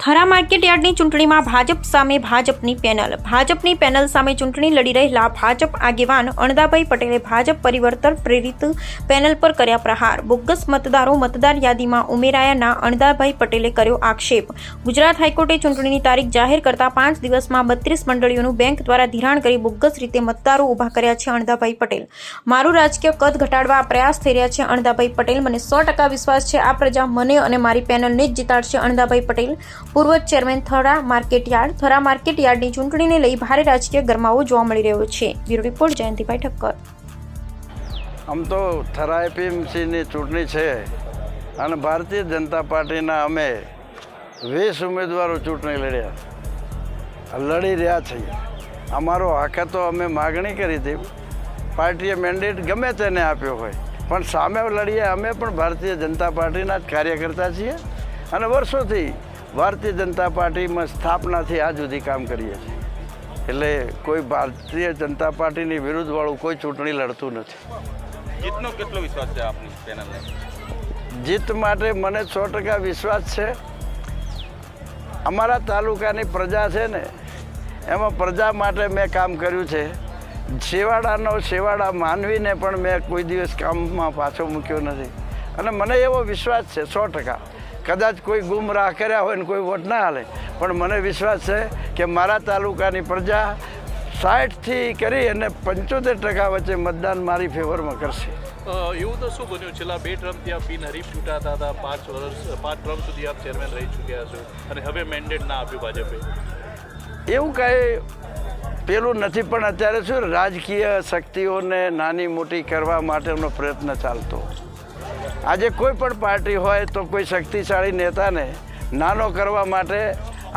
થરા માર્કેટયાર્ડની ચૂંટણીમાં ભાજપ સામે ભાજપની પેનલ સામે ચૂંટણી લડી રહેલા ભાજપ આગેવાન અણદાભાઈ પટેલે ભાજપ પરિવર્તન પ્રેરિત પેનલ પર કર્યા પ્રહાર. બોગસ મતદારો મતદાર યાદીમાં ઉમેરાયાના અણદાભાઈ પટેલે કર્યો આક્ષેપ. ગુજરાત હાઈકોર્ટે ચૂંટણીની તારીખ જાહેર કરતા 5 દિવસમાં 32 મંડળીઓનું બેંક દ્વારા ધિરાણ કરી બોગસ રીતે મતદારો ઊભા કર્યા છે અણદાભાઈ પટેલ. મારું રાજકીય કદ ઘટાડવા પ્રયાસ થઈ રહ્યા છે અણદાભાઈ પટેલ. મને 100% વિશ્વાસ છે આ પ્રજા મને અને મારી પેનલને જ જીતાડશે. અણદાભાઈ પટેલ, પૂર્વ ચેરમેન થરા માર્કેટયાર્ડની ચૂંટણીને લઈ ભારે રાજકીય ગરમાવો જોવા મળી રહ્યો છે. Bureau report Jayantibhai Thakkar. આમ તો થરા એપીએમસીની ચૂંટણી છે અને ભારતીય જનતા પાર્ટીના અમે 20 ઉમેદવારો ચૂંટણી લડી રહ્યા છીએ. અમારો હક તો અમે માગણી કરી હતી, પાર્ટીએ મેન્ડેટ ગમે તેને આપ્યો હોય, પણ સામે લડીએ અમે પણ ભારતીય જનતા પાર્ટીના જ કાર્યકર્તા છીએ અને વર્ષોથી ભારતીય જનતા પાર્ટીમાં સ્થાપનાથી આજ સુધી કામ કરીએ છીએ. એટલે કોઈ ભારતીય જનતા પાર્ટીની વિરુદ્ધવાળું કોઈ ચૂંટણી લડતું નથી. જીતનો કેટલો વિશ્વાસ છે આપની પેનલને? જીત માટે મને 100% વિશ્વાસ છે. અમારા તાલુકાની પ્રજા છે ને, એમાં પ્રજા માટે મેં કામ કર્યું છે. સેવાડા માનવીને પણ મેં કોઈ દિવસ કામમાં પાછો મૂક્યો નથી અને મને એવો વિશ્વાસ છે 100%. કદાચ કોઈ ગુમરાહ કર્યા હોય ને કોઈ વોટ ના હાલે, પણ મને વિશ્વાસ છે કે મારા તાલુકાની પ્રજા 60થી કરી અને 75% વચ્ચે મતદાન મારી ફેવરમાં કરશે. એવું તો શું બન્યું? છેલ્લા 2 ટર્મથી આપ બિનહરીફ ચૂંટાતા હતા, 5 ટર્મ સુધી આપ ચેરમેન રહી ચૂક્યા છો અને હવે મેન્ડેટ ના આપ્યું ભાજપે. એવું કાંઈ પેલું નથી, પણ અત્યારે શું રાજકીય શક્તિઓને નાની મોટી કરવા માટેનો પ્રયત્ન ચાલતો. આજે કોઈ પણ પાર્ટી હોય તો કોઈ શક્તિશાળી નેતાને નાનો કરવા માટે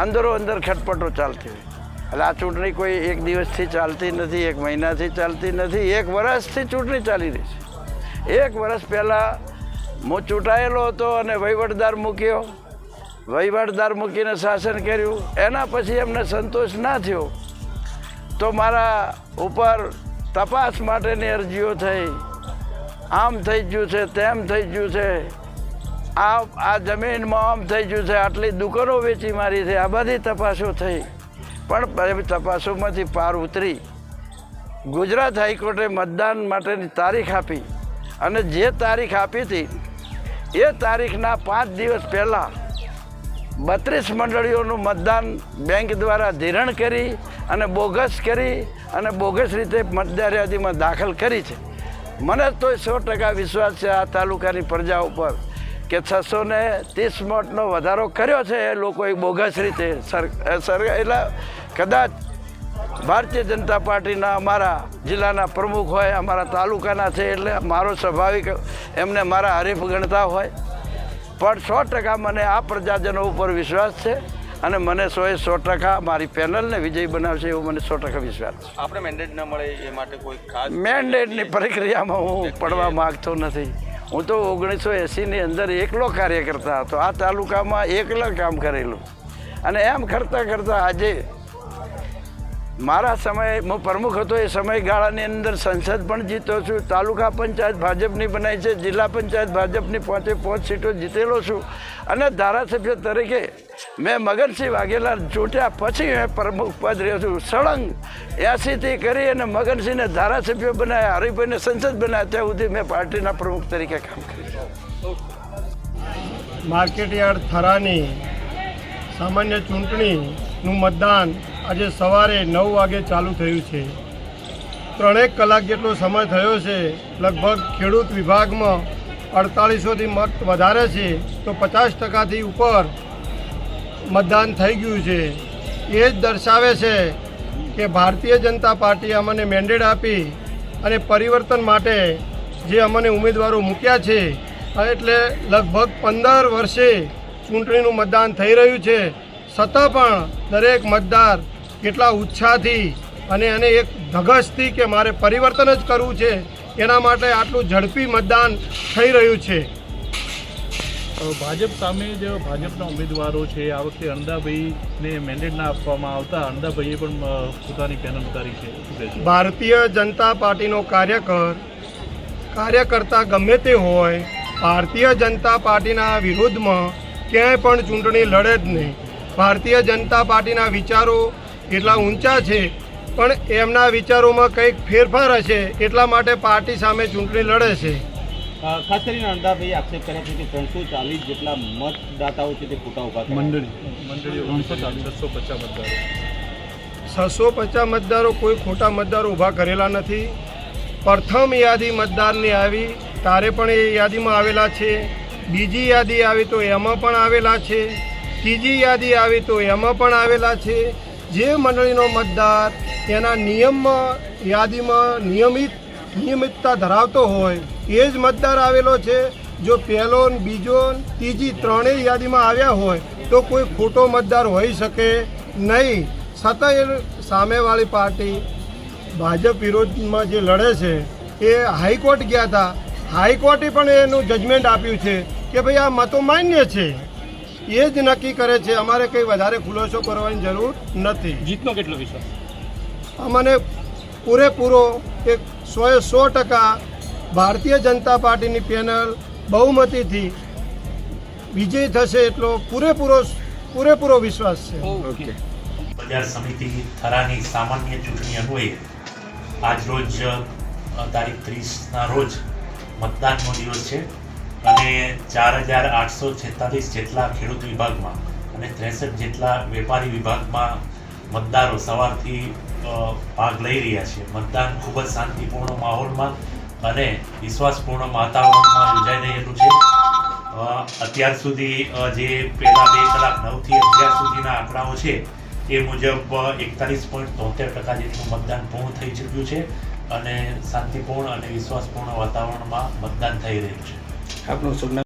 અંદરો અંદર ખટપટો ચાલતી હોય. એટલે આ ચૂંટણી કોઈ એક દિવસથી ચાલતી નથી, એક મહિનાથી ચાલતી નથી, 1 વર્ષથી ચૂંટણી ચાલી રહી છે. 1 વર્ષ પહેલાં હું ચૂંટાયેલો હતો અને વહીવટદાર મૂકીને શાસન કર્યું. એના પછી એમને સંતોષ ના થયો તો મારા ઉપર તપાસ માટેની અરજીઓ થઈ. આમ થઈ ગયું છે, તેમ થઈ ગયું છે, આ જમીનમાં આમ થઈ ગયું છે, આટલી દુકાનો વેચી મારી છે, આ બધી તપાસો થઈ. પણ તપાસોમાંથી પાર ઉતરી ગુજરાત હાઈકોર્ટે મતદાન માટેની તારીખ આપી અને જે તારીખ આપી હતી એ તારીખના 5 દિવસ પહેલાં 32 મંડળીઓનું મતદાન બેંક દ્વારા ધિરાણ કરી અને બોગસ રીતે મતદાર યાદીમાં દાખલ કરી છે. મને તો 100% વિશ્વાસ છે આ તાલુકાની પ્રજા ઉપર કે 630 મતનો વધારો કર્યો છે એ લોકોએ બોગસ રીતે. એટલે કદાચ ભારતીય જનતા પાર્ટીના અમારા જિલ્લાના પ્રમુખ હોય, અમારા તાલુકાના છે, એટલે મારો સ્વાભાવિક એમને મારા હરીફ ગણતા હોય, પણ 100% મને આ પ્રજાજનો ઉપર વિશ્વાસ છે અને મને 100% મારી પેનલને વિજય બનાવશે એવો મને 100% વિશ્વાસ છે. આપણે મેન્ડેટ ન મળે એ માટે કોઈ ખાસ મેન્ડેટની પ્રક્રિયામાં હું પડવા માગતો નથી. હું તો 1980ની અંદર એકલો કાર્યકર્તા હતો. આ તાલુકામાં એકલા કામ કરેલું અને એમ કરતાં આજે મારા સમયે હું પ્રમુખ હતો એ સમયગાળાની અંદર સંસદ પણ જીત્યો છું, તાલુકા પંચાયત ભાજપની બનાવી છે, જિલ્લા પંચાયત ભાજપની 5 સીટો જીતેલો છું અને ધારાસભ્ય તરીકે મેં મગનસિંહ વાઘેલા ચૂંટ્યા પછી મેં પ્રમુખ પદ રહ્યો છું. સળંગ 80થી કરી અને મગનસિંહને ધારાસભ્ય બનાવ્યા, હરિભાઈને સંસદ બનાવ્યા, ત્યાં સુધી મેં પાર્ટીના પ્રમુખ તરીકે કામ કર્યું. માર્કેટયાર્ડ થરાની સામાન્ય ચૂંટણીનું મતદાન આજે સવારે 9 વાગે ચાલુ થયું છે. 3 કલાક જેટલો સમય થયો છે. લગભગ ખેડૂત વિભાગમાં 4800થી મત વધારે છે તો 50%થી ઉપર મતદાન થઈ ગયું છે. એ જ દર્શાવે છે કે ભારતીય જનતા પાર્ટીએ અમને મેન્ડેટ આપી અને પરિવર્તન માટે જે અમને ઉમેદવારો મૂક્યા છે, એટલે લગભગ 15 વર્ષે ચૂંટણીનું મતદાન થઈ રહ્યું છે. છતાં પણ દરેક મતદાર કેટલા ઉત્સાહથી અને એક ધગશથી કે મારે પરિવર્તન જ કરવું છે એના માટે આટલું ઝડપી મતદાન થઈ રહ્યું છે. ભાજપ સામે જે ભાજપના ઉમેદવારો છે, આ વખતે અણદાભાઈને મેન્ડેટ ના આપવામાં આવતા અણદાભાઈએ પણ પોતાની પેનલ ઉતારી છે. ભારતીય જનતા પાર્ટીનો કાર્યકર્તા ગમે તે હોય, ભારતીય જનતા પાર્ટીના વિરુદ્ધમાં ક્યાંય પણ ચૂંટણી લડે જ નહીં. ભારતીય જનતા પાર્ટીના વિચારો એટલા ઊંચા છે, પણ એમના વિચારોમાં કંઈક ફેરફાર હશે એટલા માટે પાર્ટી સામે ચૂંટણી લડે છે. ખાસ કરીને અણદાભાઈ આક્ષેપ કર્યા છે કે 340 જેટલા મતદાતાઓ છે તે ખોટા ઉભા કર્યા. મંડળીઓ 650 મતદારો. 650 મતદારો કોઈ ખોટા મતદારો ઊભા કરેલા નથી. પ્રથમ યાદી મતદારની આવી તારે પણ એ યાદીમાં આવેલા છે, બીજી યાદી આવી તો એમાં પણ આવેલા છે, ત્રીજી યાદી આવી તો એમાં પણ આવેલા છે. જે મંડળીનો મતદાર એના નિયમમાં યાદીમાં નિયમિતતા ધરાવતો હોય એ જ મતદાર આવેલો છે. જો પહેલો ને બીજો ને ત્રીજી ત્રણેય યાદીમાં આવ્યા હોય તો કોઈ ખોટો મતદાર હોઈ શકે નહીં. છતાં એ સામેવાળી પાર્ટી ભાજપ વિરોધમાં જે લડે છે એ હાઈકોર્ટ ગયા હતા. હાઈકોર્ટે પણ એનું જજમેન્ટ આપ્યું છે કે ભાઈ આ મતો માન્ય છે, એ જ નક્કી કરે છે. અમારે કંઈ વધારે ખુલાસો કરવાની જરૂર નથી. જીતનો કેટલો વિશ્વાસ? અમને પૂરેપૂરો 100% ભારતીય જનતા પાર્ટીની પેનલ બહુમતીથી વિજય થશે એટલો પૂરેપૂરો વિશ્વાસ છે. બજાર સમિતિ થરાની સામાન્ય ચૂંટણી અન્વયે આજ રોજ તારીખ 30ના રોજ મતદાનનો દિવસ છે અને 4846 જેટલા ખેડૂત વિભાગમાં અને 63 જેટલા વેપારી વિભાગમાં મતદારો સવારથી ભાગ લઈ રહ્યા છે. મતદાન ખૂબ જ શાંતિપૂર્ણ માહોલમાં અને વિશ્વાસપૂર્ણ વાતાવરણમાં યોજાઈ રહેલું છે. અત્યાર સુધી જે પહેલા 2 કલાક 9થી 11 સુધીના આંકડાઓ છે એ મુજબ 41.73% જેટલું મતદાન પૂર્ણ થઈ ચૂક્યું છે અને શાંતિપૂર્ણ અને વિશ્વાસપૂર્ણ વાતાવરણમાં મતદાન થઈ રહ્યું છે. આપનું શુભ નામ?